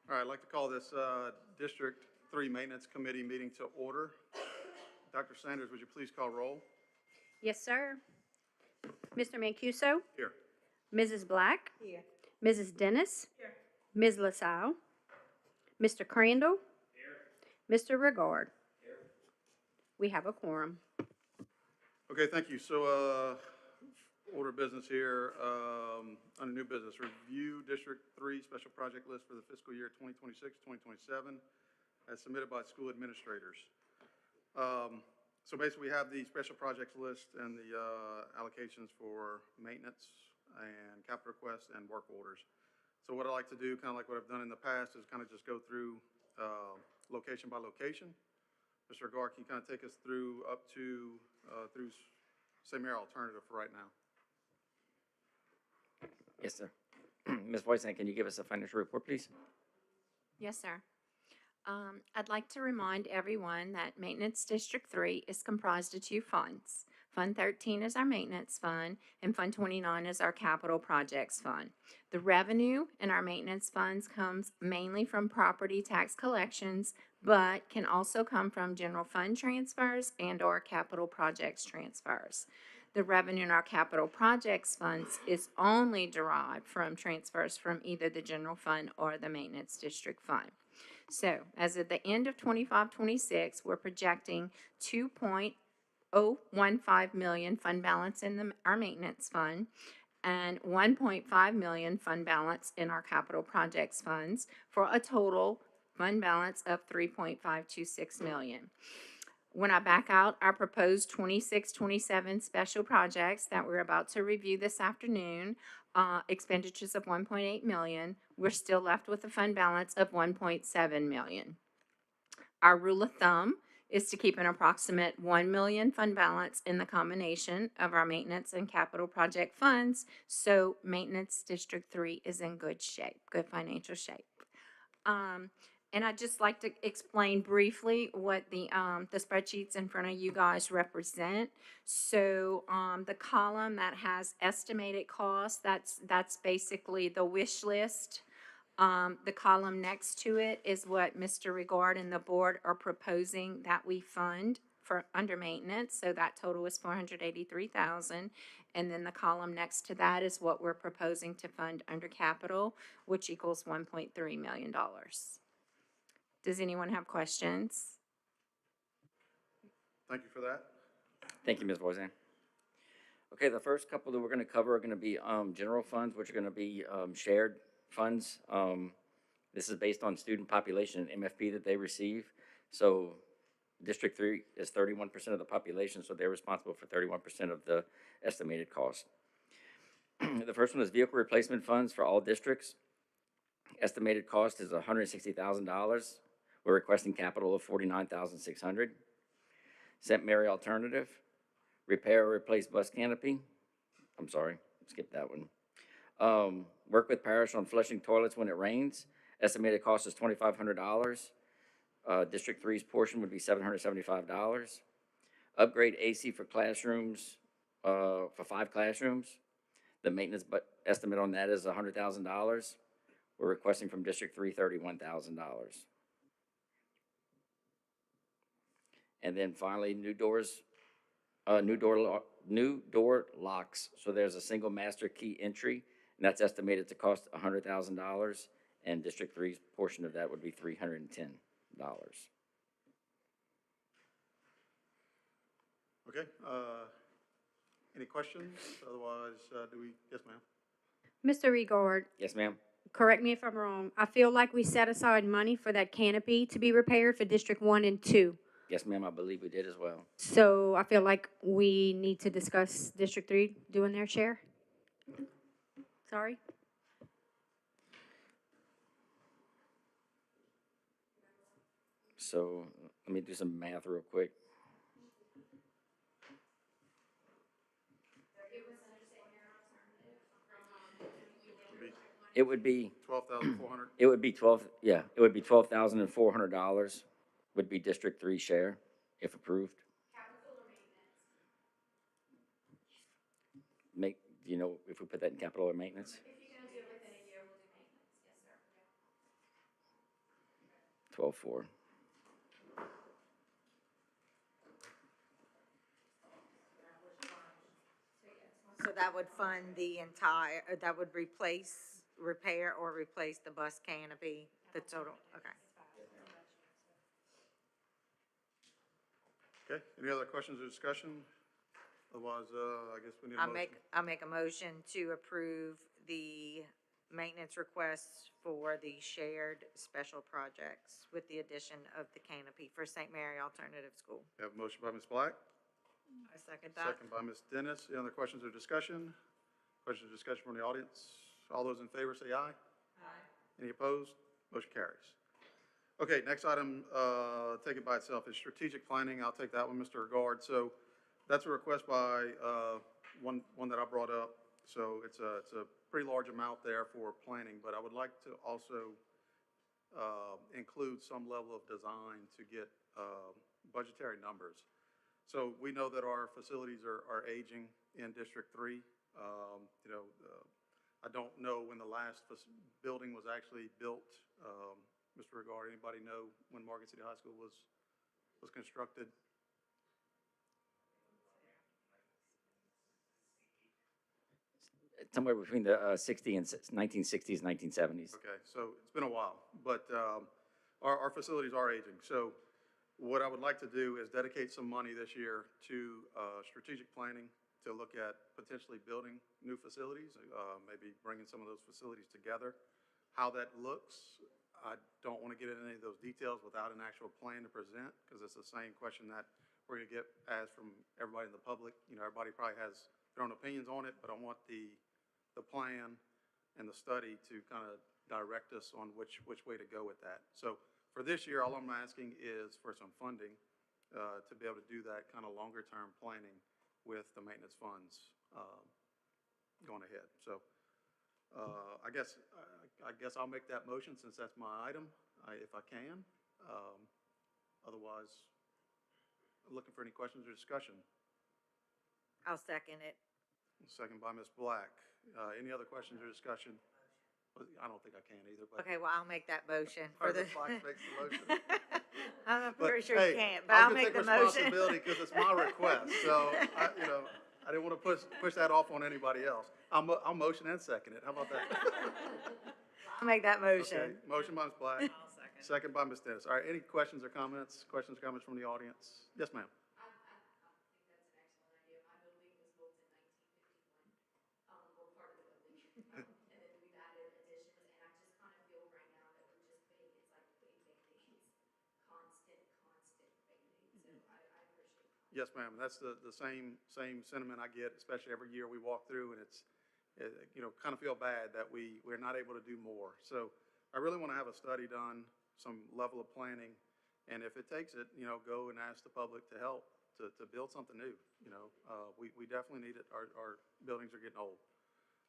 All right, I'd like to call this District 3 Maintenance Committee meeting to order. Dr. Sanders, would you please call roll? Yes, sir. Mr. Mancuso, Here. Mrs. Black, Here. Mrs. Dennis, Here. Ms. LaSalle, Mr. Crandall, Mr. Regard. We have a quorum. Okay, thank you. So, order of business here, under new business, review District 3 special project list for the fiscal year 2026-2027 as submitted by school administrators. So basically, we have the special projects list and the allocations for maintenance and capital requests and work orders. So what I like to do, kind of like what I've done in the past, is kind of just go through location by location. Mr. Gar, can you kind of take us through up to through St. Mary Alternative for right now? Yes, sir. Ms. Voisin, can you give us a financial report, please? Yes, sir. I'd like to remind everyone that Maintenance District 3 is comprised of two funds. Fund 13 is our maintenance fund, and Fund 29 is our capital projects fund. The revenue in our maintenance funds comes mainly from property tax collections, but can also come from general fund transfers and/or capital projects transfers. The revenue in our capital projects funds is only derived from transfers from either the general fund or the maintenance district fund. So as of the end of 25-26, we're projecting 2.015 million fund balance in our maintenance fund and 1.5 million fund balance in our capital projects funds for a total fund balance of 3.526 million. When I back out our proposed 26-27 special projects that we're about to review this afternoon, expenditures of 1.8 million, we're still left with a fund balance of 1.7 million. Our rule of thumb is to keep an approximate 1 million fund balance in the combination of our maintenance and capital project funds, so Maintenance District 3 is in good shape, good financial shape. And I'd just like to explain briefly what the spreadsheets in front of you guys represent. So the column that has estimated costs, that's basically the wish list. The column next to it is what Mr. Regard and the board are proposing that we fund for under maintenance. So that total is $483,000. And then the column next to that is what we're proposing to fund under capital, which equals $1.3 million. Does anyone have questions? Thank you for that. Thank you, Ms. Voisin. Okay, the first couple that we're going to cover are going to be general funds, which are going to be shared funds. This is based on student population and MFP that they receive. So District 3 is 31% of the population, so they're responsible for 31% of the estimated cost. The first one is vehicle replacement funds for all districts. Estimated cost is $160,000. We're requesting capital of $49,600. St. Mary Alternative, repair or replace bus canopy. I'm sorry, skip that one. Work with parish on flushing toilets when it rains. Estimated cost is $2,500. District 3's portion would be $775. Upgrade AC for classrooms, for 5 classrooms. The maintenance estimate on that is $100,000. We're requesting from District 3 $31,000. And then finally, new door locks. So there's a single master key entry, and that's estimated to cost $100,000. And District 3's portion of that would be $310. Okay. Any questions? Otherwise, yes, ma'am. Mr. Regard, Yes, ma'am. correct me if I'm wrong. I feel like we set aside money for that canopy to be repaired for District 1 and 2. Yes, ma'am, I believe we did as well. So I feel like we need to discuss District 3 doing their share. Sorry? So let me do some math real quick. It would be $12,400. It would be $12,400 would be District 3 share if approved. Capital or maintenance? Do you know if we put that in capital or maintenance? If you're gonna do it within a year, we'll do maintenance. Yes, sir. 12.4. So that would fund the entire, that would repair or replace the bus canopy, the total, okay. Okay, any other questions or discussion? Otherwise, I guess we need a motion. I'll make a motion to approve the maintenance requests for the shared special projects with the addition of the canopy for St. Mary Alternative School. We have a motion by Ms. Black, I second that. second by Ms. Dennis. Any other questions or discussion? Questions or discussion from the audience? All those in favor say aye. Aye. Any opposed? Motion carries. Okay, next item, take it by itself, is strategic planning. I'll take that one, Mr. Regard. So that's a request by one that I brought up. So it's a pretty large amount there for planning, but I would like to also include some level of design to get budgetary numbers. So we know that our facilities are aging in District 3. I don't know when the last building was actually built. Mr. Regard, anybody know when Morgan City High School was constructed? Somewhere between the 1960s, 1970s. Okay, so it's been a while, but our facilities are aging. So what I would like to do is dedicate some money this year to strategic planning, to look at potentially building new facilities, maybe bringing some of those facilities together. How that looks, I don't want to get into any of those details without an actual plan to present, because it's the same question that we're going to get asked from everybody in the public. Everybody probably has their own opinions on it, but I want the plan and the study to kind of direct us on which way to go with that. So for this year, all I'm asking is for some funding to be able to do that kind of longer-term planning with the maintenance funds going ahead. So I guess I'll make that motion since that's my item, if I can. Otherwise, I'm looking for any questions or discussion. I'll second it. Second by Ms. Black. Any other questions or discussion? I don't think I can either, but. Okay, well, I'll make that motion for the. Ms. Black makes the motion. I'm But, pretty sure hey, you can't, but I'll make the I'm gonna motion. take responsibility because it's my request, so, I didn't want to push that off on anybody else. I'll motion and second it. How about that? I'll make that Okay, motion. motion by Ms. Black. Second by Ms. Dennis. All right, any questions or comments? Questions or comments from the audience? Yes, ma'am. Yes, ma'am. That's the same sentiment I get, especially every year we walk through, and it's, kind of feel bad that we're not able to do more. So I really want to have a study done, some level of planning, and if it takes it, go and ask the public to help to build something new. We definitely need it. Our buildings are getting old.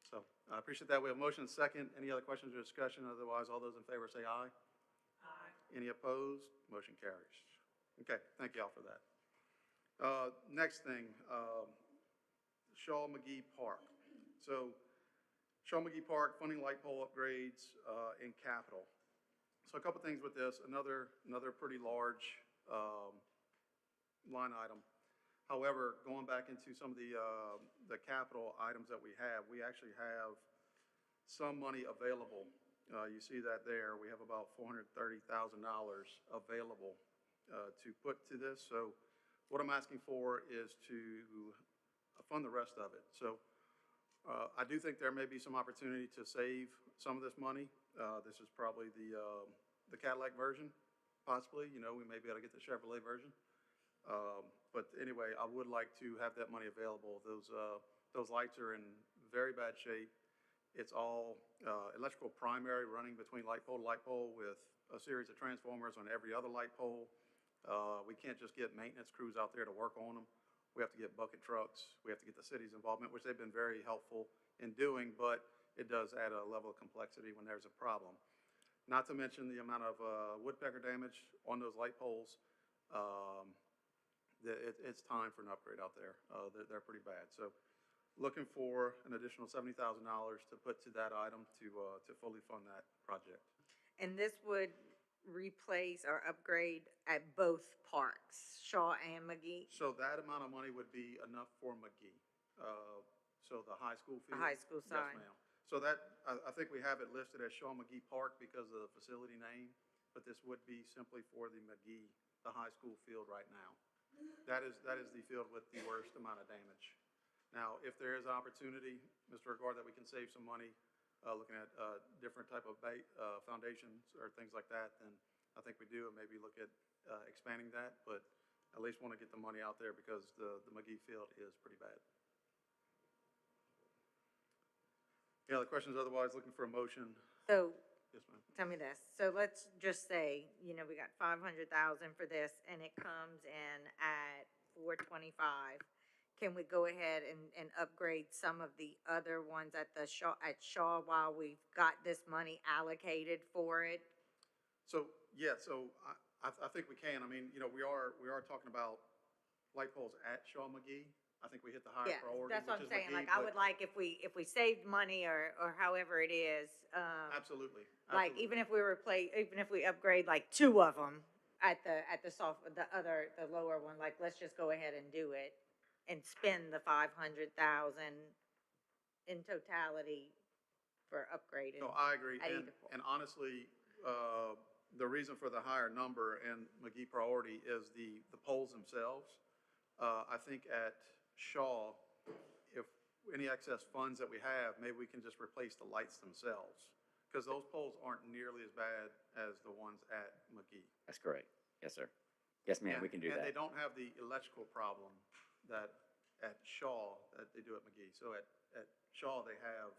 So I appreciate that. We have a motion and second. Any other questions or discussion? Otherwise, all those in favor say aye. Aye. Any opposed? Motion carries. Okay, thank y'all for that. Next thing, Shaw McGee Park. So Shaw McGee Park, funding light pole upgrades in capital. So a couple things with this, another pretty large line item. However, going back into some of the capital items that we actually have some money available. You see that there. We have about $430,000 available to put to this. So what I'm asking for is to fund the rest of it. So I do think there may be some opportunity to save some of this money. This is probably the Cadillac version, possibly. We may be able to get the Chevrolet version. But anyway, I would like to have that money available. Those lights are in very bad shape. It's all electrical primary running between light pole to light pole with a series of transformers on every other light pole. We can't just get maintenance crews out there to work on them. We have to get bucket trucks. We have to get the city's involvement, which they've been very helpful in doing, but it does add a level of complexity when there's a problem. Not to mention the amount of woodpecker damage on those light poles. It's time for an upgrade out there. They're pretty bad. So looking for an additional $70,000 to put to that item to fully fund that project. And this would replace or upgrade at both parks, Shaw and McGee? So that amount of money would be enough for McGee. So the high school The field? high school side. Yes, ma'am. So that, I think we have it listed as Shaw McGee Park because of the facility name, but this would be simply for the McGee, the high school field right now. That is the field with the worst amount of damage. Now, if there is an opportunity, Mr. Regard, that we can save some money, looking at, different type of foundations or things like that, then I think we do, and maybe look at, expanding that, but at least want to get the money out there because the McGee field is pretty bad. Any other questions? Otherwise, looking for a motion. So, Yes, ma'am. tell me this, so let's just say, you know, we got 500,000 for this, and it comes in at 425. Can we go ahead and upgrade some of the other ones at the Shaw while we've got this money allocated for it? So, yeah, so I think we can. I mean, you know, we are talking about light poles at Shaw McGee. I think we hit the higher Yeah, priority, that's what which I'm is saying, McGee, like, I but would like if we saved money or however it is, absolutely. like, absolutely. even if we even if we upgrade like two of them at the lower one, like, let's just go ahead and do it and spend the 500,000 in totality for upgrading. No, I agree. at And, either point. and honestly, the reason for the higher number and McGee priority is the poles themselves. I think at Shaw, if any excess funds that we have, maybe we can just replace the lights themselves. Because those poles aren't nearly as bad as the ones at McGee. That's correct. Yes, sir. Yes, ma'am, we can do And they that. don't have the electrical problem that at Shaw, that they do at McGee. So at Shaw, they have,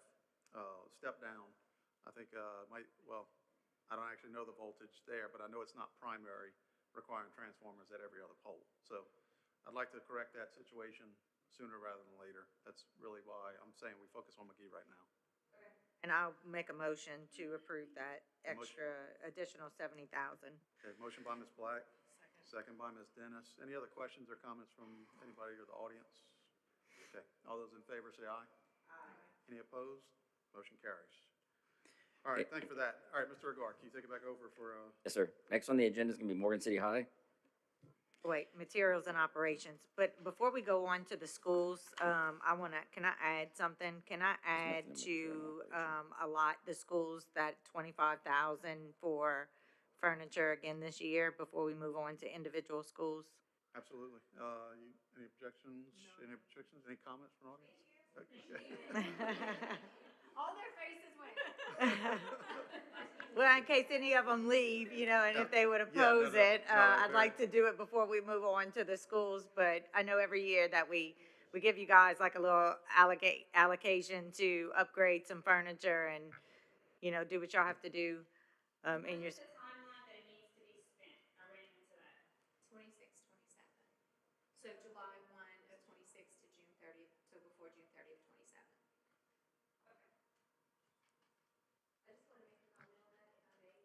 step down. I think, I don't actually know the voltage there, but I know it's not primary, requiring transformers at every other pole. So I'd like to correct that situation sooner rather than later. That's really why I'm saying we focus on McGee right now. And I'll make a motion to approve that A motion. extra additional 70,000. Okay, motion by Ms. Black. Second by Ms. Dennis. Any other questions or comments from anybody or the audience? Okay, all those in favor say aye. Aye. Any opposed? Motion carries. All right, thank you for that. All right, Mr. Regard, can you take it back over for, Yes, sir. Next on the agenda is going to be Morgan City High. Wait, materials and operations. But before we go on to the schools, can I add something? Can I add nothing in to, material allot the schools that 25,000 for furniture again this year before we move on to individual schools? absolutely. Any objections? Any objections? Any comments from the audience? All their faces went. Well, in case any of them leave, you know, and if they would no, oppose no, it, no, I'd like to do it before we move on to the schools. But I know every year that we give you guys like a little allocation to upgrade some furniture and, you know, do what y'all have to do, in your. Timeline that it needs to be spent. I ran into that. 26, 27. So July 1 of 26 to June 30th, so before June 30th, 27. I just want to make a comment on that, if I may.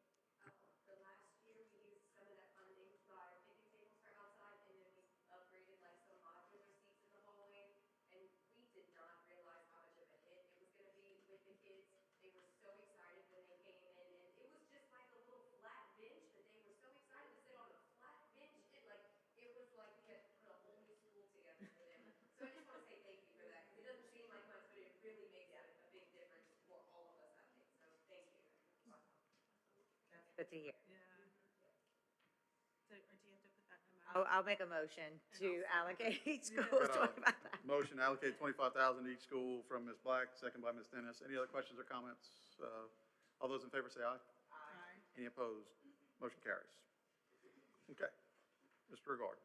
The last year, we used some of that funding to buy our picnic tables for outside, and then we upgraded like some modular seats in the hallway. And we did not realize how much of a hit it was gonna be with the kids. They were so excited when they came in, and it was just like a little flat bench, but they were so excited to sit on a flat bench. It was like we had put a whole new school together for them. So I just want to say thank you for that, because it doesn't seem like much, but it really makes a big difference for all of us, I think. So thank you. Good to hear. So, or do you have to put that in a motion? I'll make a motion to allocate each school Got a 25,000. motion to allocate 25,000 to each school from Ms. Black, second by Ms. Dennis. Any other questions or comments? All those in favor say aye. Aye. Any opposed? Motion carries. Okay. Mr. Regard.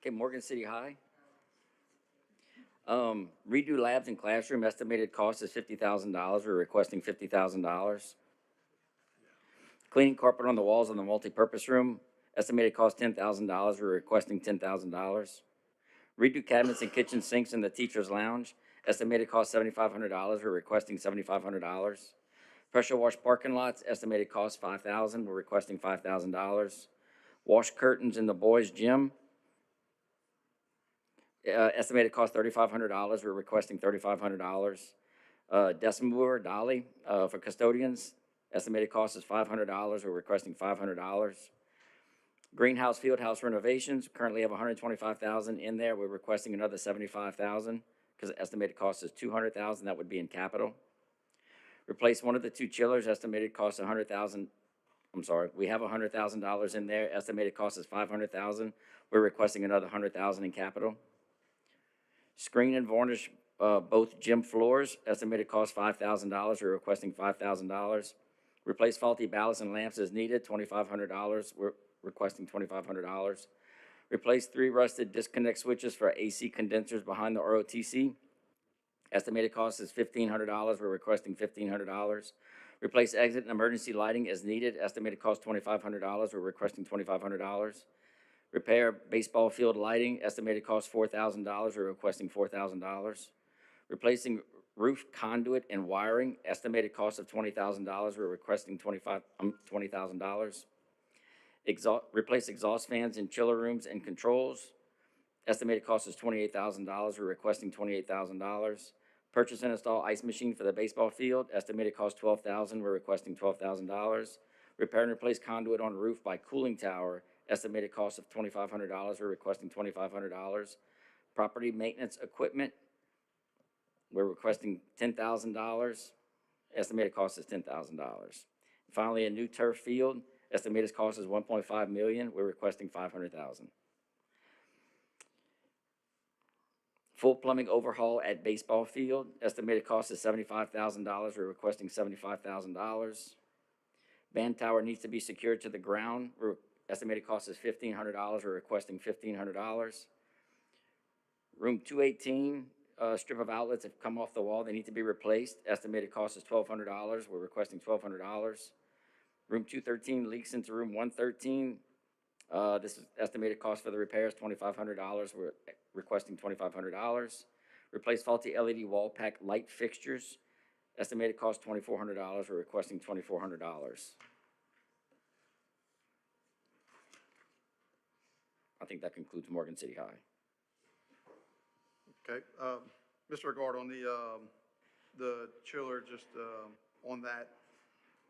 Okay, Morgan City High. Redo labs and classroom, estimated cost is $50,000. We're requesting $50,000. Cleaning carpet on the walls in the multipurpose room, estimated cost $10,000. We're requesting $10,000. Redo cabinets and kitchen sinks in the teacher's lounge, estimated cost $7,500. We're requesting $7,500. Pressure wash parking lots, estimated cost $5,000. We're requesting $5,000. Wash curtains in the boys' gym, estimated cost $3,500. We're requesting $3,500. Desk mover, dolly, for custodians, estimated cost is $500, we're requesting $500. Greenhouse field house renovations, currently have $125,000 in there, we're requesting another $75,000, because the estimated cost is $200,000, that would be in capital. Replace one of the two chillers, estimated cost $100,000, I'm sorry, we have $100,000 in there, estimated cost is $500,000, we're requesting another $100,000 in capital. Screen and varnish both gym floors, estimated cost $5,000, we're requesting $5,000. Replace faulty ballasts and lamps as needed, $2,500, we're requesting $2,500. Replace 3 rusted disconnect switches for AC condensers behind the ROTC. Estimated cost is $1,500, we're requesting $1,500. Replace exit and emergency lighting as needed, estimated cost $2,500, we're requesting $2,500. Repair baseball field lighting, estimated cost $4,000, we're requesting $4,000. Replacing roof conduit and wiring, estimated cost of $20,000, we're requesting $20,000. Replace exhaust fans in chiller rooms and controls, estimated cost is $28,000, we're requesting $28,000. Purchase and install ice machine for the baseball field, estimated cost $12,000, we're requesting $12,000. Repair and replace conduit on roof by cooling tower, estimated cost of $2,500, we're requesting $2,500. Property maintenance equipment, we're requesting $10,000, estimated cost is $10,000. Finally, a new turf field, estimated cost is $1.5 million, we're requesting $500,000. Full plumbing overhaul at baseball field, estimated cost is $75,000, we're requesting $75,000. Band tower needs to be secured to the ground, estimated cost is $1,500, we're requesting $1,500. Room 218, strip of outlets have come off the wall, they need to be replaced, estimated cost is $1,200, we're requesting $1,200. Room 213 leaks into room 113, this is estimated cost for the repairs, $2,500, we're requesting $2,500. Replace faulty LED wall pack light fixtures, estimated cost $2,400, we're requesting $2,400. I think that concludes Morgan City High. Okay, Mr. Regard, on the chiller, just, on that,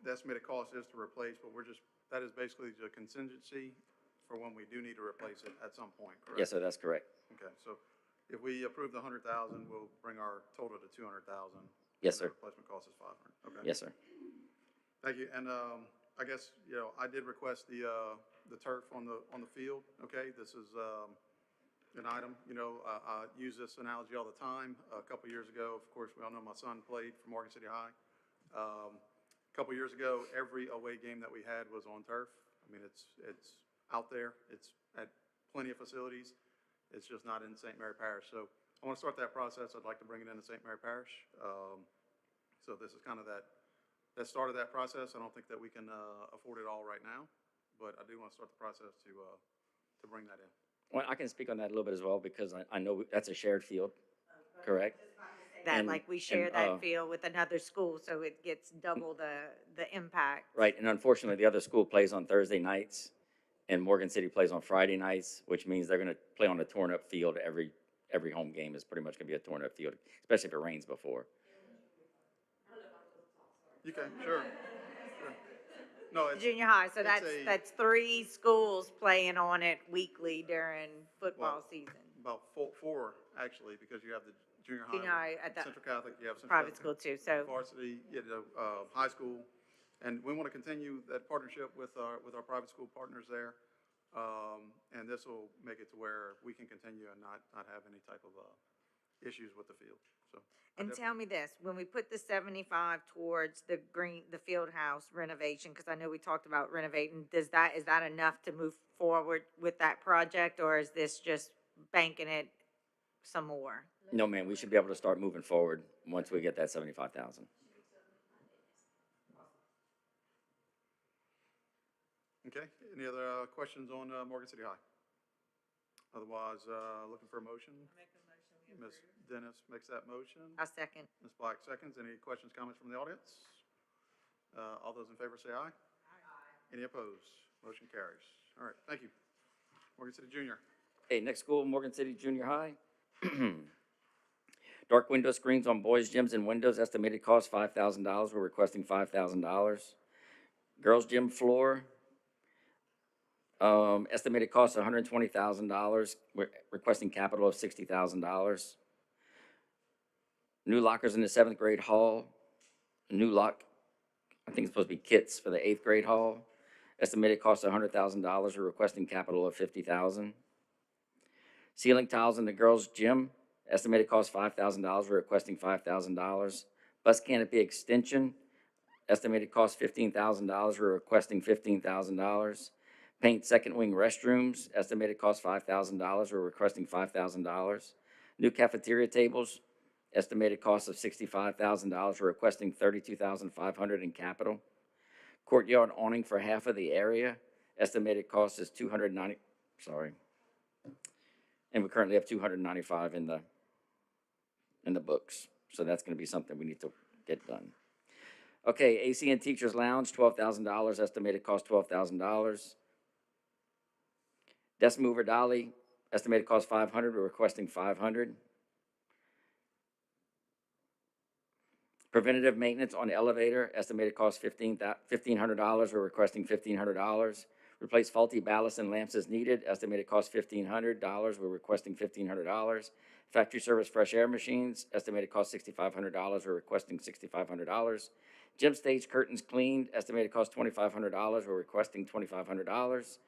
the estimated cost is to replace, but that is basically the contingency for when we do need to replace it at some point, correct? Yes, sir, that's correct. Okay, so if we approve the 100,000, we'll bring our total to 200,000. Yes, sir. The replacement cost is 500, okay? Yes, sir. Thank you, and, I guess, I did request the turf on the field, okay? This is, an item, I use this analogy all the time. A couple years ago, of course, we all know my son played for Morgan City High. A couple years ago, every away game that we had was on turf. I mean, it's out there. It's at plenty of facilities. It's just not in St. Mary Parish. So I want to start that process. I'd like to bring it into St. Mary Parish. So this is kind of that start of that process. I don't think that we can afford it all right now, but I do want to start the process to bring that in. Well, I can speak on that a little bit as well, because I know that's a shared field, correct? That, And- like, we share and, that field with another school, so it gets double the impact. Right, and unfortunately, the other school plays on Thursday nights, and Morgan City plays on Friday nights, which means they're gonna play on a torn-up field. Every home game is pretty much gonna be a torn-up field, especially if it rains before. You can, sure. No, it's, Junior high, so it's that's 3 schools playing on it weekly during football Well, season. about four, actually, because you have the junior Junior high, high at the Central Catholic, you have Central private Catholic school too, so, varsity, high school. And we want to continue that partnership with our private school partners there. And this will make it to where we can continue and not have any type of, issues with the field, so. and tell me this, when we put the 75 towards the field house renovation, because I know we talked about renovating, is that enough to move forward with that project, or is this just banking it some more? No, man, we should be able to start moving forward once we get that 75,000. Okay, any other questions on Morgan City High? Otherwise, looking for a motion? Ms. Dennis makes that motion. I second. Ms. Black seconds. Any questions, comments from the audience? All those in favor say aye. Aye. Any opposed? Motion carries. All right, thank you. Morgan City Junior. Okay, next school, Morgan City Junior High. Dark window screens on boys' gyms and windows, estimated cost $5,000. We're requesting $5,000. Girls gym floor, estimated cost $120,000. We're requesting capital of $60,000. New lockers in the 7th grade hall, new lock, I think it's supposed to be kits for the 8th grade hall. Estimated cost $100,000. We're requesting capital of $50,000. Ceiling tiles in the girls' gym, estimated cost $5,000. We're requesting $5,000. Bus canopy extension, estimated cost $15,000. We're requesting $15,000. Paint second wing restrooms, estimated cost $5,000. We're requesting $5,000. New cafeteria tables, estimated cost of $65,000. We're requesting $32,500 in capital. Courtyard awning for half of the area, estimated cost is $290, sorry. And we currently have $295 in the books. So that's gonna be something we need to get done. Okay, AC and Teachers Lounge, $12,000, estimated cost $12,000. Desk mover dolly, estimated cost $500, we're requesting $500. Preventative maintenance on the elevator, estimated cost $1,500, we're requesting $1,500. Replace faulty ballast and lamps as needed, estimated cost $1,500, we're requesting $1,500. Factory service fresh air machines, estimated cost $6,500, we're requesting $6,500. Gym stage curtains cleaned, estimated cost $2,500, we're requesting $2,500.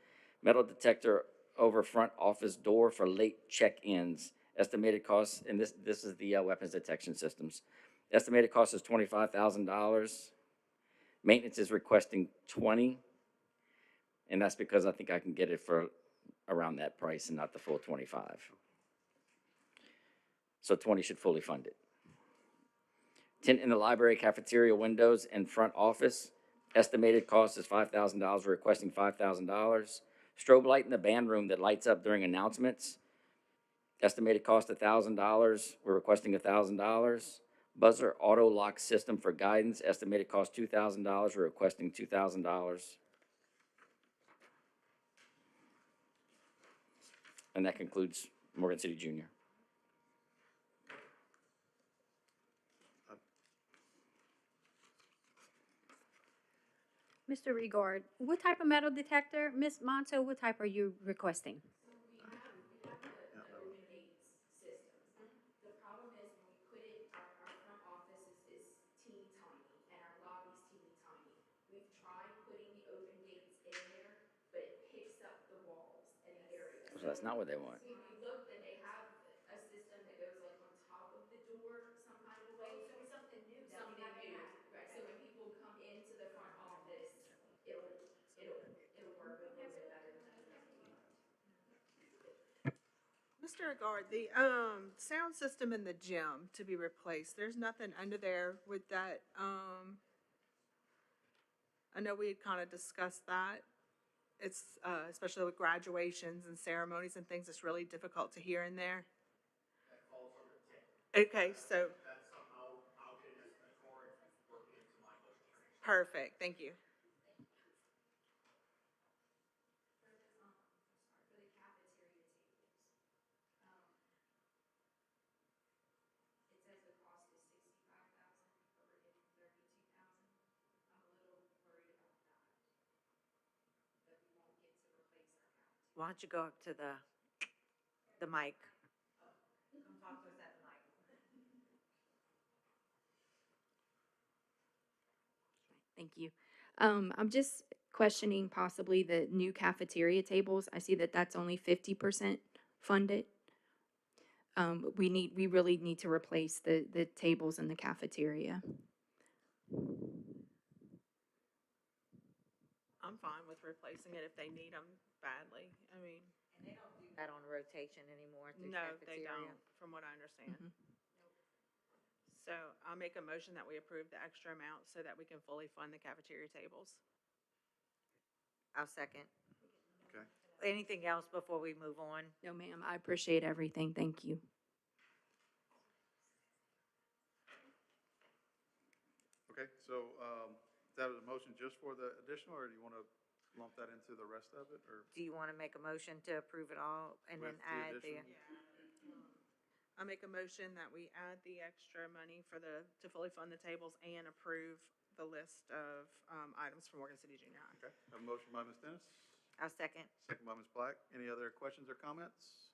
Metal detector over front office door for late check-ins, estimated cost, and this is the weapons detection systems. Estimated cost is $25,000. Maintenance is requesting $20,000, and that's because I think I can get it for around that price and not the full $25,000. So $20,000 should fully fund it. Tint in the library cafeteria windows and front office, estimated cost is $5,000. We're requesting $5,000. Strobe light in the band room that lights up during announcements, estimated cost $1,000. We're requesting $1,000. Buzzer auto lock system for guidance, estimated cost $2,000. We're requesting $2,000. And that concludes Morgan City Junior. Mr. Regard, what type of metal detector? Ms. Monto, what type are you requesting? The problem is when we put it, our front office is teeny tiny and our lobby's teeny tiny. We've tried putting the open gates in there, but it picks up the walls and the area. So that's not what they want. We looked and they have a system that goes like on top of the door, some kind of a way. So it's something new. Something new, right, so when people come into the front office, it'll work a little bit better than it does. Mr. Agard, the sound system in the gym to be replaced, there's nothing under there with that, I know we had kind of discussed that. It's, especially with graduations and ceremonies and things, it's really difficult to hear in there. Okay, so. That's somehow out in the core, working into my training. Perfect, thank you. Why don't you go up to the mic? Come talk to us at the mic. Thank you. I'm just questioning possibly the new cafeteria tables. I see that that's only 50% funded. We really need to replace the tables in the cafeteria. I'm fine with replacing it if they need them badly. I mean, And they don't do that on rotation anymore through no, they cafeteria. don't, from what I understand. Mhm. So I'll make a motion that we approve the extra amount so that we can fully fund the cafeteria tables. I'll second. Okay. Anything else before we move on? No, ma'am, I appreciate everything. Thank you. Okay, so, that was a motion just for the additional, or do you want to lump that into the rest of it, or? Do you want to make a motion to approve it all and then With the add the? additional? I'll make a motion that we add the extra money for to fully fund the tables and approve the list of, items for Morgan City Junior High. Okay, have a motion by Ms. Dennis, I'll second. second by Ms. Black. Any other questions or comments?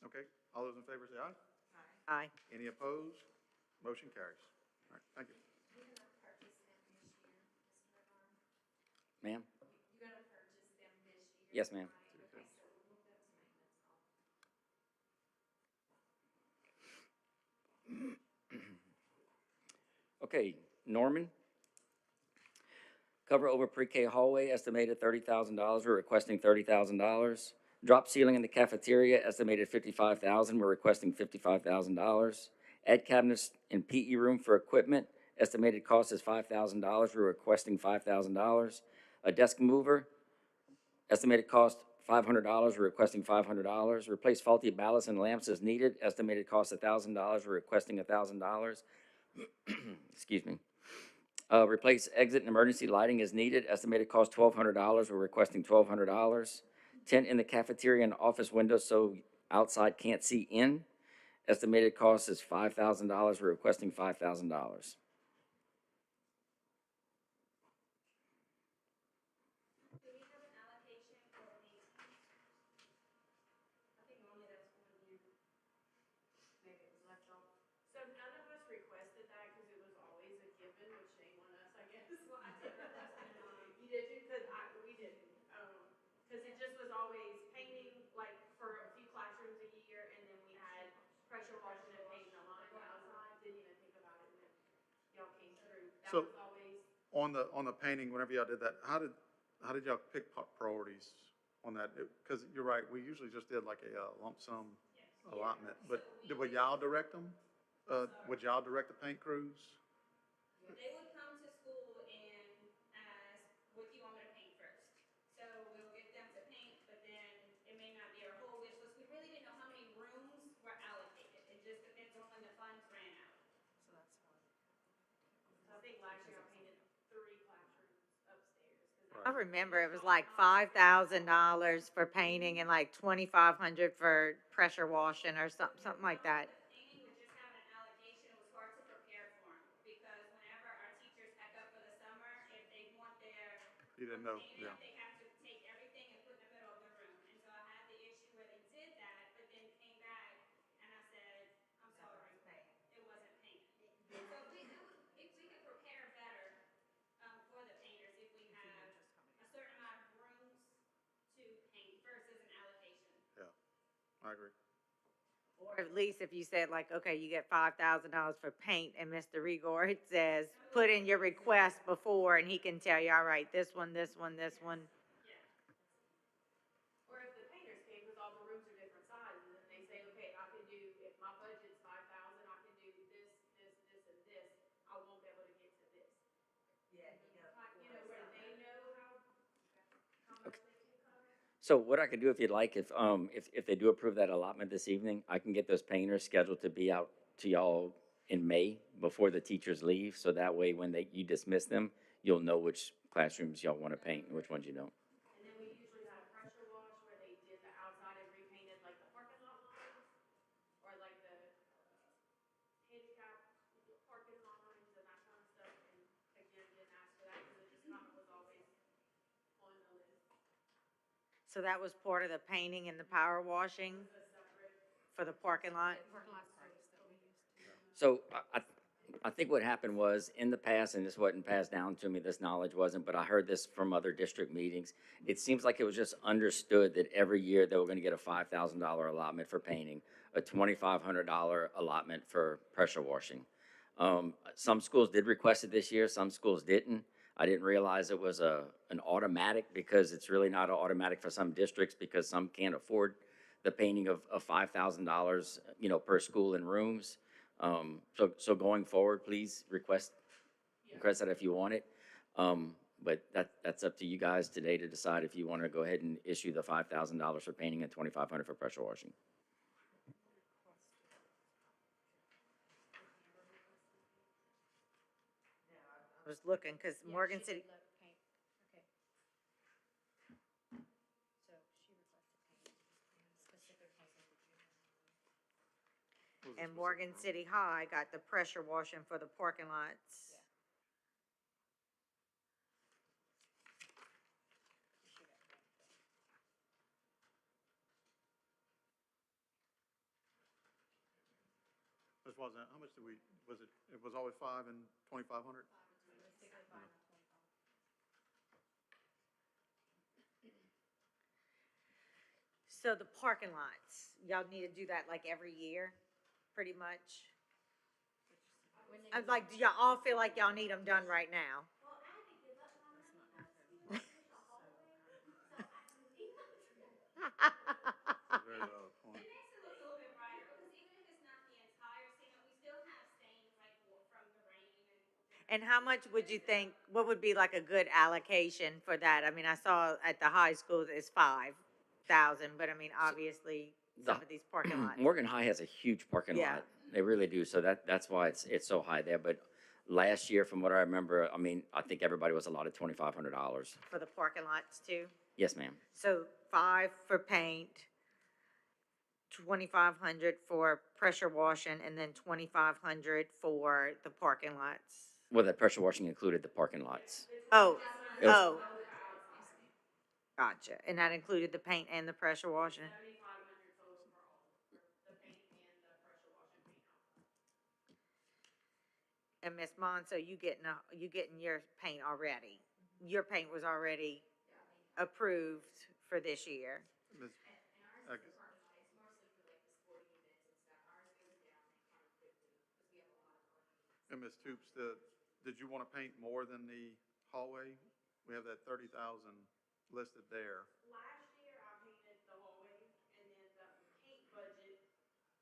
Okay, all those in favor say aye. Aye. Any opposed? Motion carries. All right, thank you. Ma'am? You're gonna purchase them this year? Yes, ma'am. Okay, so we'll move them to maintenance cost. Okay, Norman. Cover over pre-K hallway, estimated $30,000, we're requesting $30,000. Drop ceiling in the cafeteria, estimated $55,000, we're requesting $55,000. Ed cabinets in PE room for equipment, estimated cost is $5,000, we're requesting $5,000. A desk mover, estimated cost $500, we're requesting $500. Replace faulty ballasts and lamps as needed, estimated cost $1,000, we're requesting $1,000. Excuse me. Replace exit and emergency lighting as needed, estimated cost $1,200, we're requesting $1,200. Tent in the cafeteria and office windows so outside can't see in, estimated cost is $5,000, we're requesting $5,000. Do we have an allocation for painting? I think normally that's one year. Maybe it was left off. So none of us requested that because it was always a given, which shame on us, I guess. Well, I did request it. You did too? Because we didn't. Because it just was always painting, like, for a few classrooms a year, and then we had pressure washing and painting the line outside. Didn't even think about it when y'all came through. That So- was always, On the painting, whenever y'all did that, how did y'all pick priorities on that? Because you're right, we usually just did like a lump sum allotment, but would y'all direct them? Would y'all direct the paint crews? They would come to school and ask, what do you want me to paint first? So we'll get them to paint, but then it may not be our whole wish list. We really didn't know how many rooms were allocated. It just depends on when the funds ran out. I think last year I painted 3 classrooms upstairs. 'Cause I remember it was like $5,000 for painting and like 2,500 for pressure washing or something like that. Painting would just have an allocation, it was hard to prepare for them, because whenever our teachers pack up for the summer, if they want their You didn't know, painted, yeah. they have to take everything and put it in the middle of the room. And so I had the issue where they did that, but then came back and I said, I'm sorry, it wasn't painted. So if we could prepare better, for the painters, if we have a certain amount of rooms to paint versus an allocation. Yeah, I agree. Or at least if you said like, okay, you get $5,000 for paint and Mr. Rigor says, put in your request before and he can tell you, all right, this one, this one, this one. Or if the painters came, because all the rooms are different sizes, and they say, okay, I can do, if my budget's 5,000, I can do this, and this, I won't be able to get to this. Yeah, you know, where they know how much they can cover. So what I could do if you'd like, if they do approve that allotment this evening, I can get those painters scheduled to be out to y'all in May before the teachers leave, so that way when you dismiss them, you'll know which classrooms y'all want to paint and which ones you don't. And then we usually had a pressure wash where they did the outside and repainted like the parking lot lines, or like the handicap parking lines and that kind of stuff. And again, didn't ask for that because it just kind of was always on the list. So that was part of the painting and the power washing for the parking lot? So I think what happened was, in the past, and this wasn't passed down to me, this knowledge wasn't, but I heard this from other district meetings. It seems like it was just understood that every year they were gonna get a $5,000 allotment for painting, a $2,500 allotment for pressure washing. Some schools did request it this year, some schools didn't. I didn't realize it was an automatic, because it's really not an automatic for some districts, because some can't afford the painting of $5,000, per school and rooms. So going forward, please request that if you want it. But that's up to you guys today to decide if you want to go ahead and issue the $5,000 for painting and $2,500 for pressure washing. I was looking, because Morgan City, and Morgan City High got the pressure washing for the parking lots. wasn't, how much did we, it was always 5 and 2,500? So the parking lots, y'all need to do that like every year, pretty much? I'm like, do y'all all feel like y'all need them done right now? Very valid point. It makes it look a little bit brighter, because even if it's not the entire cement, we still have stains like from the rain and. And how much would you think, what would be like a good allocation for that? I mean, I saw at the high school it's 5,000, but I mean, obviously, some of these parking lots. Morgan High has a huge parking Yeah. lot. They really do. So that's why it's so high there. But last year, from what I remember, I mean, I think everybody was allotted $2,500. For the parking lots too? Yes, ma'am. So 5 for paint, 2,500 for pressure washing, and then 2,500 for the parking lots. Well, the pressure washing included the parking lots. Oh, It was- oh. Gotcha. And that included the paint and the pressure washing? 7,500 total for all, for the paint and the pressure washing paint out. And Ms. Mon, so you getting your paint already? Your paint was already approved for this year? Ms. Okay. And Ms. Toops, did you want to paint more than the hallway? We have that 30,000 listed there. Last year, I painted the hallway, and then the paint budget,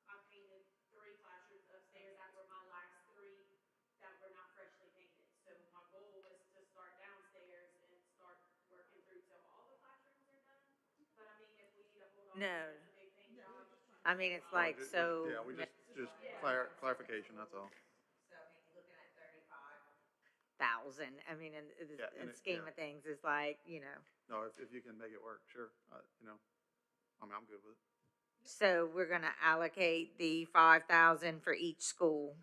I painted 3 classrooms upstairs that were my last 3 that were not freshly painted. So my goal was to start downstairs and start working through till all the classrooms are done. But I mean, if we need to hold on, No. it's a big paint job. I mean, it's like, so. Yeah, we just clarification, that's all. So, I mean, you're looking at 35,000. I mean, in Yeah, and the scheme yeah. of things, it's like, you know. No, if you can make it work, sure, you know, I mean, I'm good with it. So we're gonna allocate the 5,000 for each school,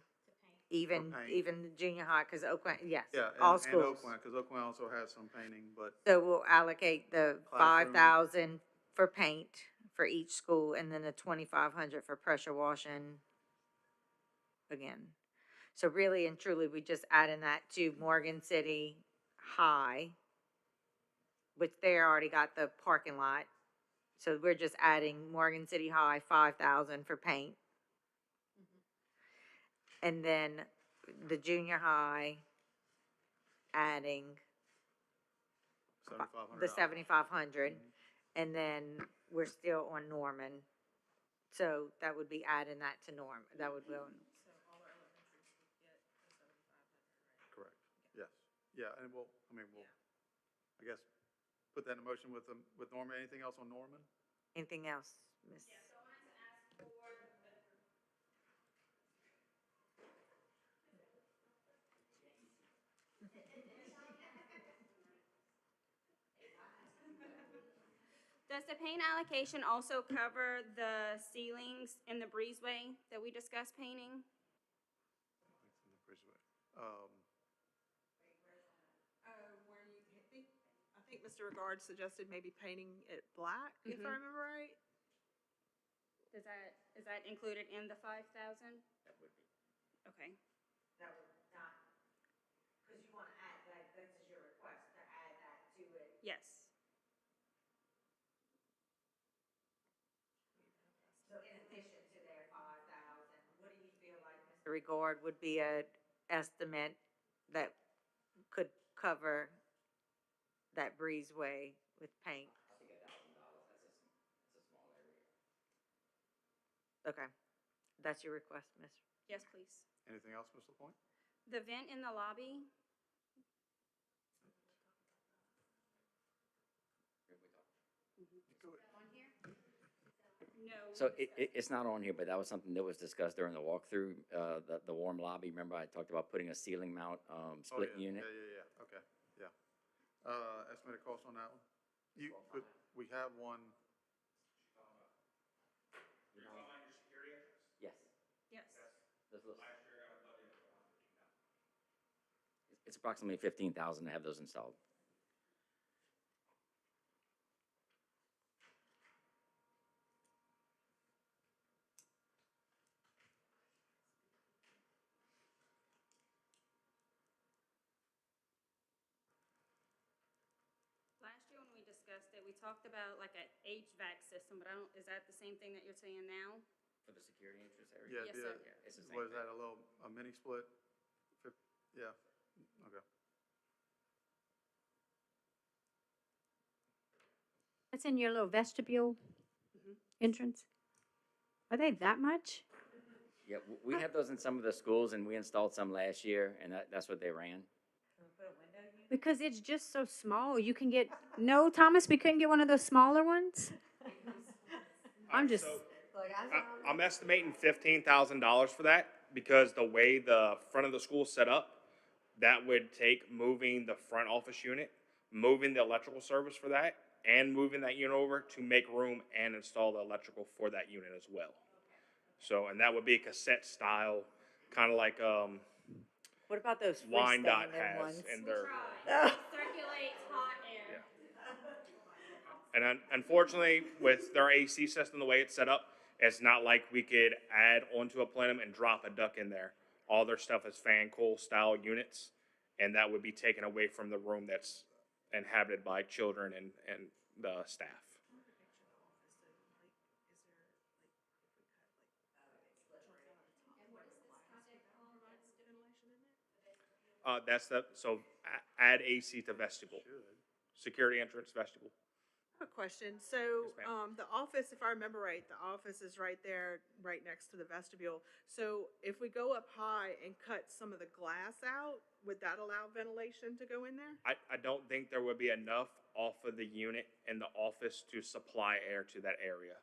even paint. the junior high, because Oakland, yes, Yeah, all and schools. Oakland, because Oakland also has some painting, but So we'll allocate the Classroom. 5,000 for paint for each school, and then the 2,500 for pressure washing again. So really and truly, we just adding that to Morgan City High, which they already got the parking lot. So we're just adding Morgan City High 5,000 for paint. And then the junior high adding 7,500. the 7,500. And then we're still on Norman. So that would be adding that to Norm, that would go. Correct, yes, yeah, and we'll, I guess, put that in motion with Norman. Anything else on Norman? Anything else, Miss? So I wanted to ask for Does the paint allocation also cover the ceilings in the breezeway that we discussed painting? Where you, I think Mr. Regard suggested maybe painting it black, if I remember right. Is that included in the 5,000? That would be. Okay. That would not, because you want to add, that, this is your request to add that to it. Yes. So in addition to their 5,000, what do you feel like, Mr. Regard, would be a estimate that could cover that breezeway with paint? I think $1,000. That's a small area. Okay, that's your request, Miss. Yes, please. Anything else, Ms. LaPointe? The vent in the lobby, Go ahead. no. So it's not on here, but that was something that was discussed during the walkthrough, the warm lobby. Remember I talked about putting a ceiling mount, split Oh, yeah, unit? Yeah, okay, yeah. Estimated cost on that one? But we have one, Yes. Yes. It's approximately 15,000 to have those installed. we talked about like a HVAC system, but I don't, is that the same thing that you're saying now? For the security interest area? Yeah, Yes, it'd be sir. Yeah, it's the same what is thing. that, a mini split? Yeah, okay. That's in your little vestibule entrance? Are they that much? Yeah, we have those in some of the schools, and we installed some last year, and that's what they ran. Because it's just so small. You can get, no, Thomas, we couldn't get one of those smaller ones? I'm just, I'm estimating $15,000 for that because the way the front of the school is set up, that would take moving the front office unit, moving the electrical service for that, and moving that unit over to make room and install the electrical for that unit as well. So, and that would be a cassette style, kind of like What about those Wyandotte freestanding ones? has in their. Circulates hot air. And unfortunately, with their AC system, the way it's set up, it's not like we could add onto a plenum and drop a duct in there. All their stuff is fan cool style units, and that would be taken away from the room that's inhabited by children and the staff. Add AC to vestibule. Security entrance vestibule. I have a question. So, Yes, ma'am. the office, if I remember right, the office is right there, right next to the vestibule. So if we go up high and cut some of the glass out, would that allow ventilation to go in there? I don't think there would be enough off of the unit in the office to supply air to that area.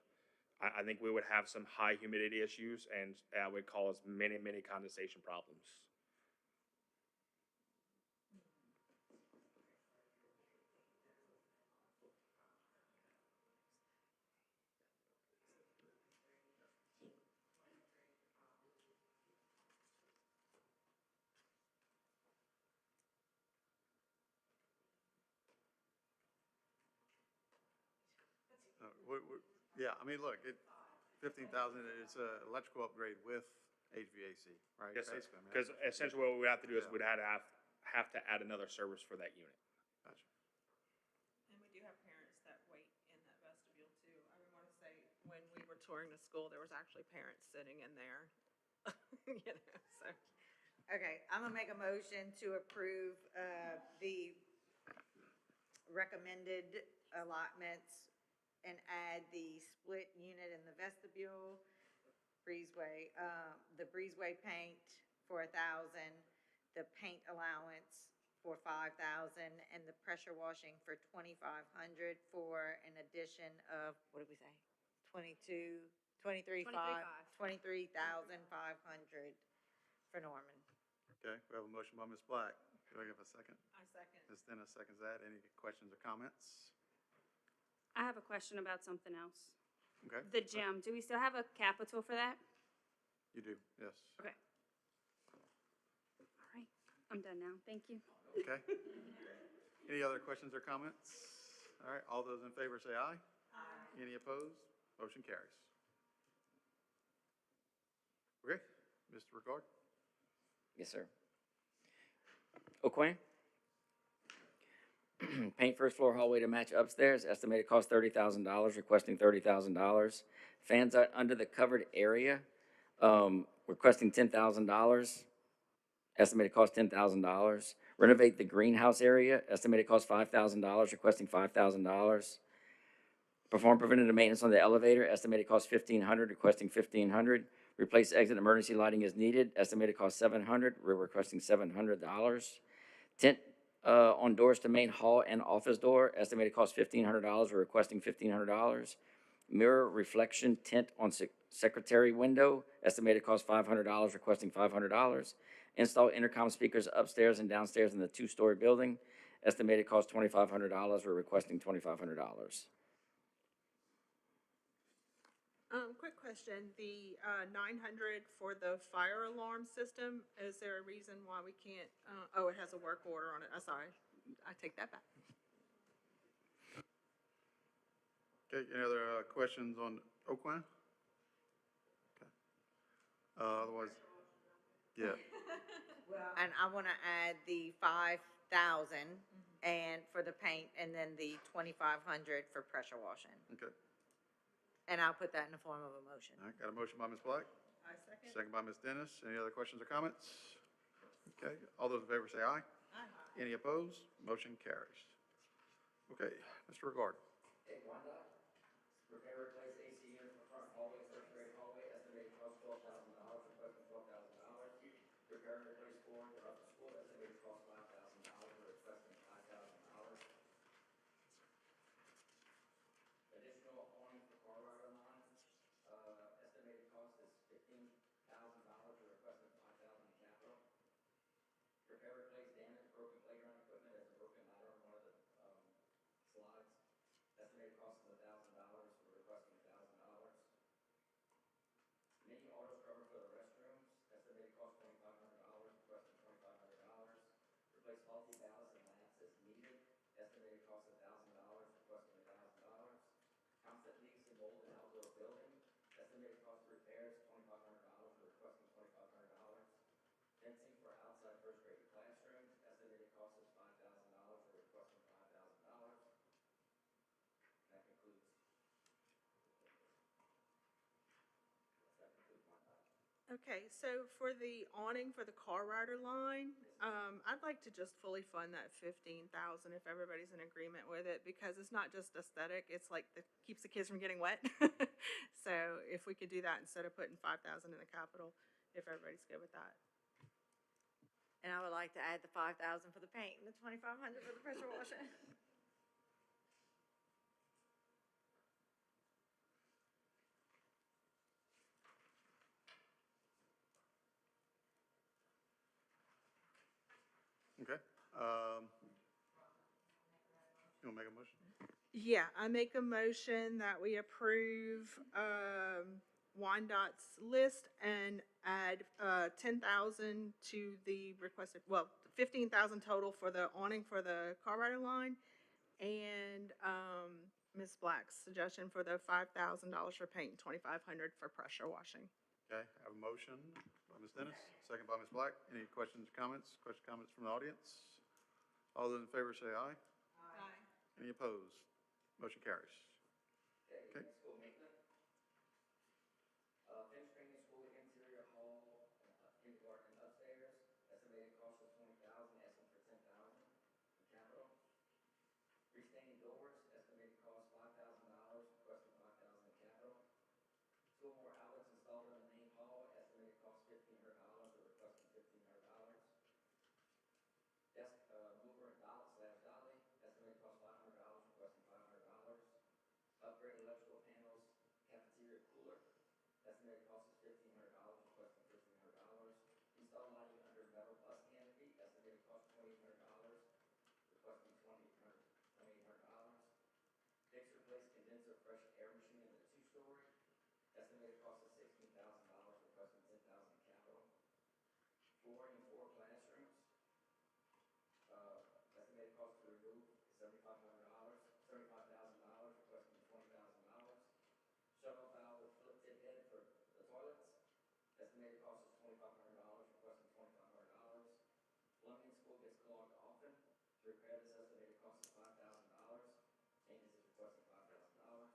I think we would have some high humidity issues, and that would cause many, many condensation problems. Yeah, I mean, look, 15,000, it's a electrical upgrade with HVAC, right? Yes, sir. Basically, I mean, Because essentially what we would have to do is Yeah. we'd have to add another service for that unit. Gotcha. And we do have parents that wait in that vestibule too. I would want to say, when we were touring the school, there was actually parents sitting in there. You know, so. Okay, I'm gonna make a motion to approve, the recommended allotments and add the split unit in the vestibule, breezeway, the breezeway paint for 1,000, the paint allowance for 5,000, and the pressure washing for 2,500 for an addition of, what did we say? 23,500 for Norman. Okay, we have a motion by Ms. Black. Do I give a second? I second. Ms. Dennis seconds that. Any questions or comments? I have a question about something else. Okay. The gym, do we still have a capital for that? You do, yes. Okay. All right, I'm done now. Thank you. Okay. Any other questions or comments? All right, all those in favor say aye. Aye. Any opposed? Motion carries. Okay, Mr. Ricard? Yes, sir. O'Quinn? Paint first floor hallway to match upstairs, estimated cost $30,000, requesting $30,000. Fans are under the covered area, requesting $10,000, estimated cost $10,000. Renovate the greenhouse area, estimated cost $5,000, requesting $5,000. Perform preventative maintenance on the elevator, estimated cost $1,500, requesting $1,500. Replace exit emergency lighting as needed, estimated cost $700, we're requesting $700. Tent on doors to main hall and office door, estimated cost $1,500, we're requesting $1,500. Mirror reflection tent on secretary window, estimated cost $500, requesting $500. Install intercom speakers upstairs and downstairs in the two-story building, estimated cost $2,500, we're requesting $2,500. Quick question, the 900 for the fire alarm system, is there a reason why we can't, oh, it has a work order on it, I'm sorry, I take that back. Okay, any other questions on Oakland? Okay. Otherwise, yeah, And I wanna add the 5,000 and for the paint, and then the 2,500 for pressure washing. Okay. And I'll put that in the form of a motion. All right, got a motion by Ms. Black, I second. second by Ms. Dennis. Any other questions or comments? Okay, all those in favor say aye. Aye. Any opposed? Motion carries. Okay, Mr. Regard. Okay, Wyandotte, repair, replace AC unit for front hallway, first grade hallway, estimated cost $12,000, requesting $12,000. Repair and replace flooring for upper school, estimated cost $5,000, requesting $5,000. Additional awning for car rider line, estimated cost is $15,000, we're requesting $5,000 in capital. Repair, replace damaged, broken playground equipment, there's a broken ladder on one of the, slides. Estimated cost is $1,000, we're requesting $1,000. Mini auto scrubber for the restrooms, estimated cost $2,500, requesting $2,500. Replace faulty ballasts and lamps as needed, estimated cost $1,000, requesting $1,000. Constant leaks in mold and outdoor building, estimated cost of repairs $2,500, we're requesting $2,500. Fencing for outside first grade classrooms, estimated cost is $5,000, we're requesting $5,000. That concludes my thought. Okay, so for the awning for the car rider line, I'd like to just fully fund that 15,000 if everybody's in agreement with it, because it's not just aesthetic, it's like, keeps the kids from getting wet. So if we could do that instead of putting 5,000 in the capital, if everybody's good with that. And I would like to add the 5,000 for the paint and the 2,500 for the pressure washing. Okay. You want to make a motion? Yeah, I make a motion that we approve Wyandottes list and add 10,000 to the requested, well, 15,000 total for the awning for the car rider line, and Ms. Black's suggestion for the $5,000 for paint and 2,500 for pressure washing. Okay, I have a motion by Ms. Dennis, second by Ms. Black. Any questions, comments? Questions, comments from the audience? All those in favor say aye. Aye. Any opposed? Motion carries. Okay. School maintenance. Finish painting school interior hall, kindergarten and upstairs, estimated cost of $20,000, asking for $10,000 in capital. Restaining doors, estimated cost $5,000, requesting $5,000 in capital. Two more outlets installed in the main hall, estimated cost $1,500, we're requesting $1,500. Desk mover and dolly, estimated cost $500, requesting $500. Upgrade electrical panels, cafeteria cooler, estimated cost is $1,500, requesting $1,500. Install lighting under metal bus canopy, estimated cost $2,800, requesting $2,800. Fix replace condenser fresh air machine in the 2-story, estimated cost is $16,000, requesting $10,000 in capital. Flooring in 4 classrooms, estimated cost to remove $7,500, requesting $20,000. Shuttle valve with flip tip head for the toilets, estimated cost is $2,500, requesting $2,500. Plumbing in school gets clogged often. To repair this, estimated cost is $5,000. Maintenance is requesting $5,000.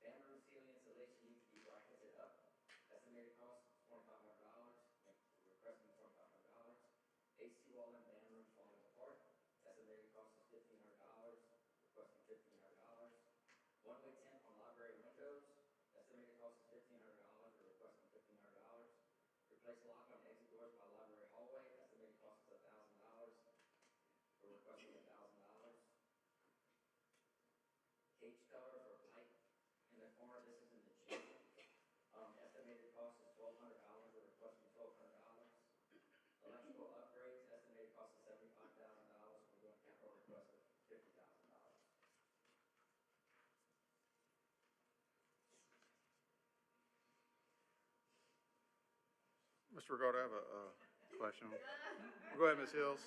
Fan room ceiling insulation needs to be bracketed up. Estimated cost $2,500. Requesting $2,500. AC wall and fan room falling apart. Estimated cost is $1,500. Requesting $1,500. One-way tent on library windows. Estimated cost is $1,500. We're requesting $1,500. Replace lock on exit doors by library hallway. Estimated cost is $1,000. We're requesting $1,000. Cage cover for pipe in the corner. This is in the gym. Estimated cost is $1,200. We're requesting $1,200. Electrical upgrades. Estimated cost is $75,000. We're doing capital request of $50,000. Mr. Regard, I have a question. Go ahead, Ms. Hills.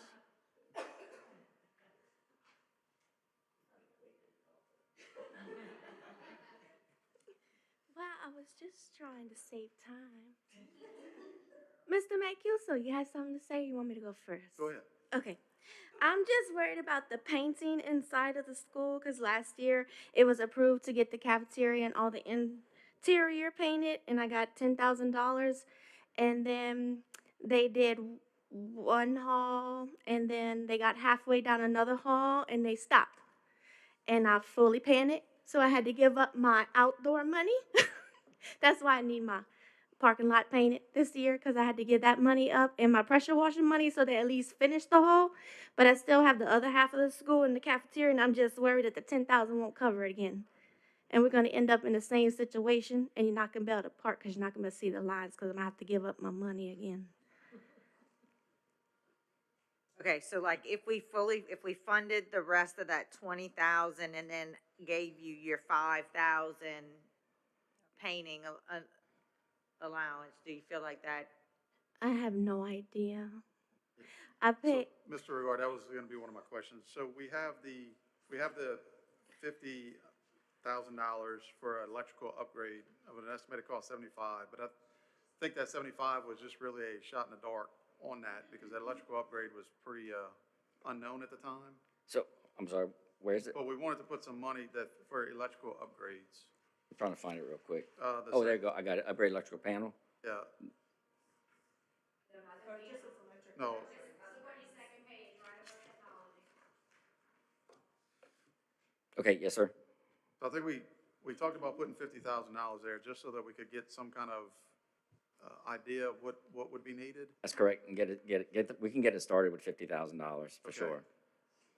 Well, I was just trying to save time. Mr. Mancuso, you had something to say? You want me to go first? Go ahead. Okay. I'm just worried about the painting inside of the school because last year it was approved to get the cafeteria and all the interior painted, and I got $10,000. And then they did one hall, and then they got halfway down another hall, and they stopped. And I fully panicked, so I had to give up my outdoor money. That's why I need my parking lot painted this year because I had to give that money up and my pressure washing money so they at least finish the hall. But I still have the other half of the school in the cafeteria, and I'm just worried that the 10,000 won't cover it again. And we're gonna end up in the same situation, and you're not gonna be able to park because you're not gonna be able to see the lines because I'm gonna have to give up my money again. Okay, so like if we funded the rest of that 20,000 and then gave you your 5,000 painting allowance, do you feel like that? I have no idea. I So, paid. Mr. Regard, that was gonna be one of my questions. So we have the $50,000 for an electrical upgrade of an estimated cost 75, but I think that 75 was just really a shot in the dark on that because that electrical upgrade was pretty, unknown at the time. So, I'm sorry, where is it? But we wanted to put some money for electrical upgrades. I'm trying to find it real quick. The Oh, there you sec- go, I got it, upgrade electrical panel. Yeah. No, Okay, yes, sir. I think we talked about putting $50,000 there just so that we could get some kind of, idea of what would be needed. That's correct, and we can get it started with $50,000 for Okay. sure.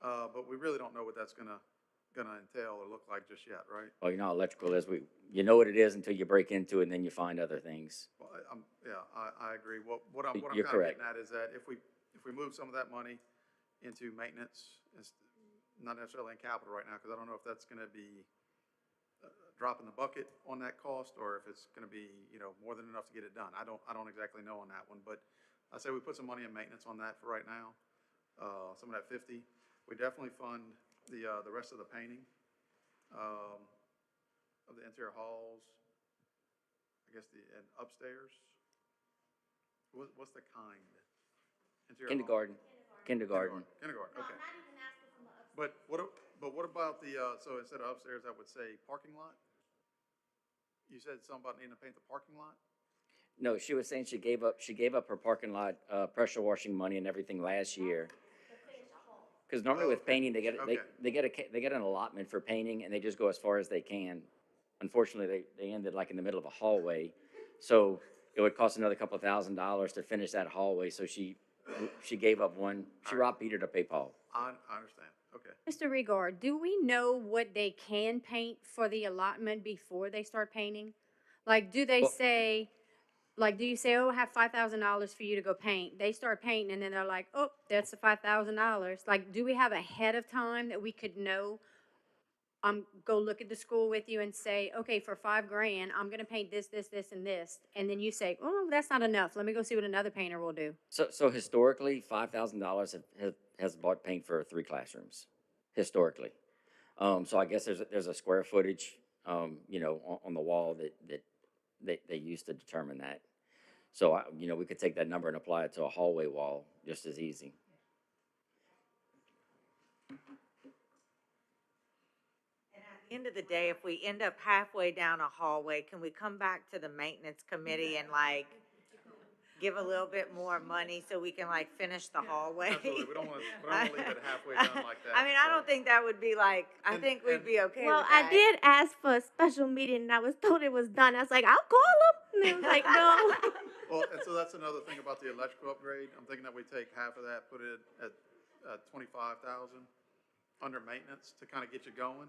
But we really don't know what that's gonna entail or look like just yet, right? Well, you know how electrical is, you know what it is until you break into it, and then you find other things. Well, I agree. What I'm You're kind of correct. getting at is that if we move some of that money into maintenance, it's not necessarily in capital right now, because I don't know if that's gonna be a drop in the bucket on that cost, or if it's gonna be, more than enough to get it done. I don't exactly know on that one, but I say we put some money in maintenance on that for right now. Some of that 50. We definitely fund the rest of the painting, of the interior halls, I guess and upstairs. What's the kind? Interior hall? Kindergarten. Kindergarten, okay. But what about so instead of upstairs, I would say parking lot? You said something about needing to paint the parking lot? No, she was saying she gave up her parking lot, pressure washing money and everything last year. Because normally with Okay. painting, they get an allotment for painting, and they just go as far as they can. Unfortunately, they ended like in the middle of a hallway, so it would cost another couple $1,000s to finish that hallway, so she gave up one, she robbed Peter to pay Paul. I understand, okay. Mr. Regard, do we know what they can paint for the allotment before they start painting? Like, do they Well- say, like, do you say, oh, I have $5,000 for you to go paint? They start painting and then they're like, oh, that's the $5,000. Like, do we have ahead of time that we could know? Go look at the school with you and say, okay, for $5,000, I'm gonna paint this, this, this, and this. And then you say, oh, that's not enough. Let me go see what another painter will do. So historically, $5,000 has bought paint for 3 classrooms, historically. So I guess there's a square footage, on the wall that they use to determine that. So, we could take that number and apply it to a hallway wall just as easy. At the end of the day, if we end up halfway down a hallway, can we come back to the maintenance committee and like give a little bit more money so we can like finish the hallway? Absolutely, we don't want to leave it halfway done like that. I mean, I so. don't think that would be like, I And- think we'd be okay Well, with that. I did ask for a special meeting, and I was told it was done. I was like, I'll call them. And they was like, no. Well, and so that's another thing about the electrical upgrade. I'm thinking that we take half of that, put it at 25,000 under maintenance to kind of get you going.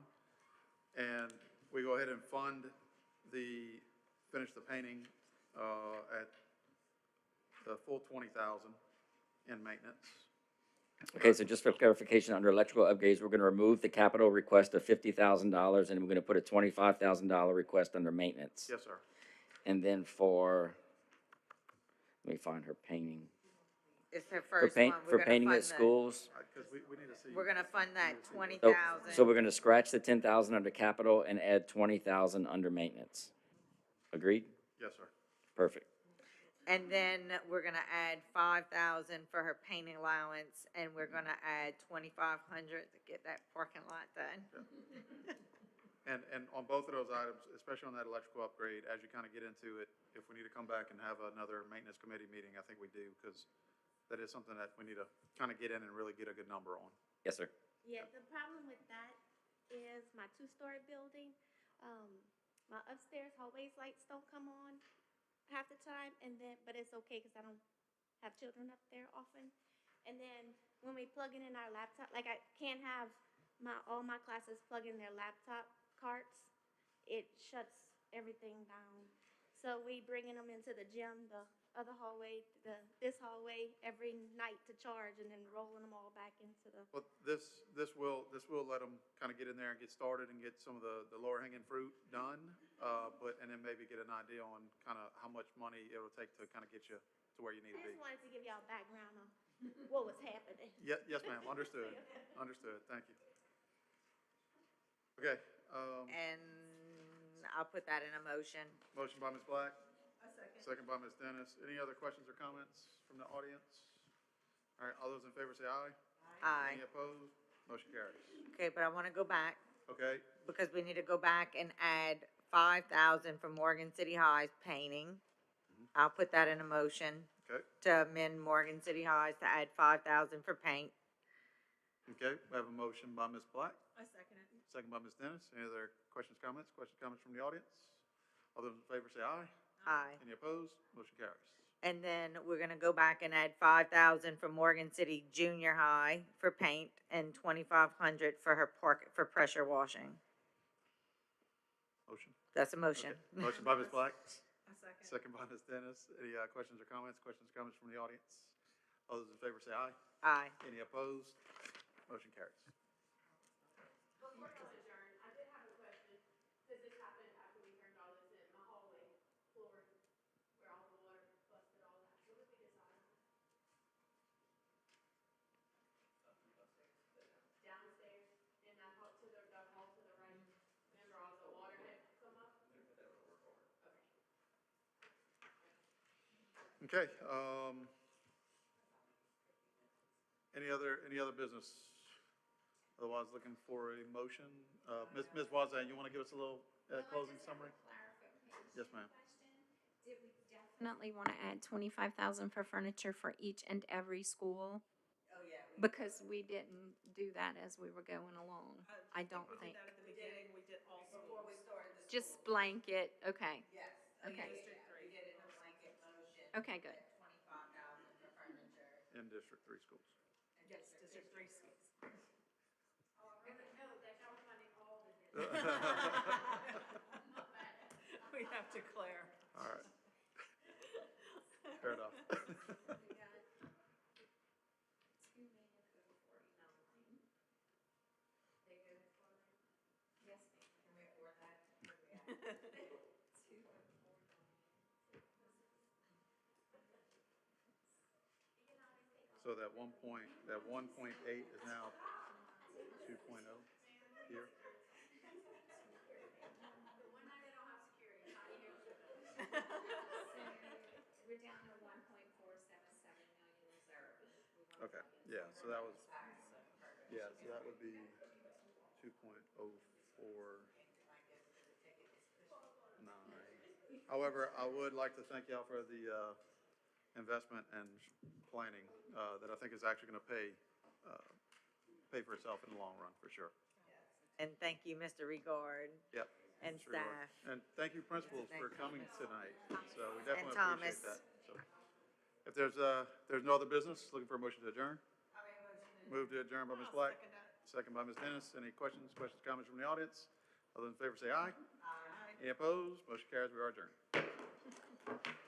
And we go ahead and finish the painting at the full 20,000 in maintenance. Okay, so just for clarification, under electrical upgrades, we're gonna remove the capital request of $50,000, and we're gonna put a $25,000 request under maintenance. Yes, sir. And then let me find her painting. It's her For first one. We're for gonna painting fund at schools, Because we need to see. We're gonna fund that so 20,000. we're gonna scratch the 10,000 under capital and add 20,000 under maintenance. Agreed? Yes, sir. Perfect. And then we're gonna add 5,000 for her painting allowance, and we're gonna add 2,500 to get that parking lot done. And on both of those items, especially on that electrical upgrade, as you kind of get into it, if we need to come back and have another maintenance committee meeting, I think we do, because that is something that we need to kind of get in and really get a good number on. Yes, sir. Yeah, the problem with that is my two-story building, my upstairs hallways lights don't come on half the time, and then, but it's okay, cause I don't have children up there often. And then when we plug in our laptop, like I can't have all my classes plug in their laptop carts, it shuts everything down. So we bringing them into the gym, the other hallway, this hallway every night to charge, and then rolling them all back into the. Well, this will let them kind of get in there and get started and get some of the lower hanging fruit done, and then maybe get an idea on kind of how much money it'll take to kind of get you to where you need to I be. just wanted to give y'all background on what was happening. Yes, ma'am, understood, understood, thank you. Okay, And I'll put that in a motion. motion by Ms. Black. Second by Ms. Dennis. Any other questions or comments from the audience? All right, all those in favor say aye. Aye. Any opposed? Motion carries. Okay, but I wanna go back, Okay, because we need to go back and add 5,000 for Morgan City High's painting. I'll put that in a motion okay, to amend Morgan City High's to add 5,000 for paint. okay. We have a motion by Ms. Black, I second it. second by Ms. Dennis. Any other questions, comments? Questions, comments from the audience? All those in favor say aye. Aye. Any opposed? Motion carries. And then we're gonna go back and add 5,000 for Morgan City Junior High for paint and 2,500 for her for pressure washing. Motion. That's a motion. Okay. Motion by Ms. Black, I second. second by Ms. Dennis. Any questions or comments? Questions, comments from the audience? All those in favor say aye. Aye. Any opposed? Motion carries. Before y'all adjourn, I did have a question, because this happened after we turned all this in, my hallway floor, where all the water busted, all that, what did we decide on? Downstairs, in that hall, to the hall to the right, remember all the water had come up? Okay, any other business? Otherwise, looking for a motion. Ms. Wazan, you want to give us a little closing summary? Yes, ma'am. Did we definitely want to add 25,000 for furniture for each and every school? Oh, yeah. Because we didn't do that as we were going along. I don't We think. did that at the beginning, we did all Before we schools. started the. Just blanket, okay, Yes. Okay. District 3. We did it in a blanket motion. okay, good. 25,000 for furniture. In District 3 schools. Yes, District 3 schools. We have to clear. All right. Fair enough. So that 1.8 is now 2.0 here. We're down to 1.477 million reserve. Okay, yeah, so that was, yeah, so that would be 2.049. However, I would like to thank y'all for the investment and planning that I think is actually going to pay for itself in the long run, for sure. And thank you, Mr. Regard Yep. and sure you are. staff. And thank you, principals, for coming tonight. So we definitely Thomas. appreciate that. So, if there's no other business, looking for a motion to adjourn? Move to adjourn by Ms. Black. Second by Ms. Dennis. Any questions, comments from the audience? All those in favor say aye. Aye. Any opposed? Motion carries. We are adjourned.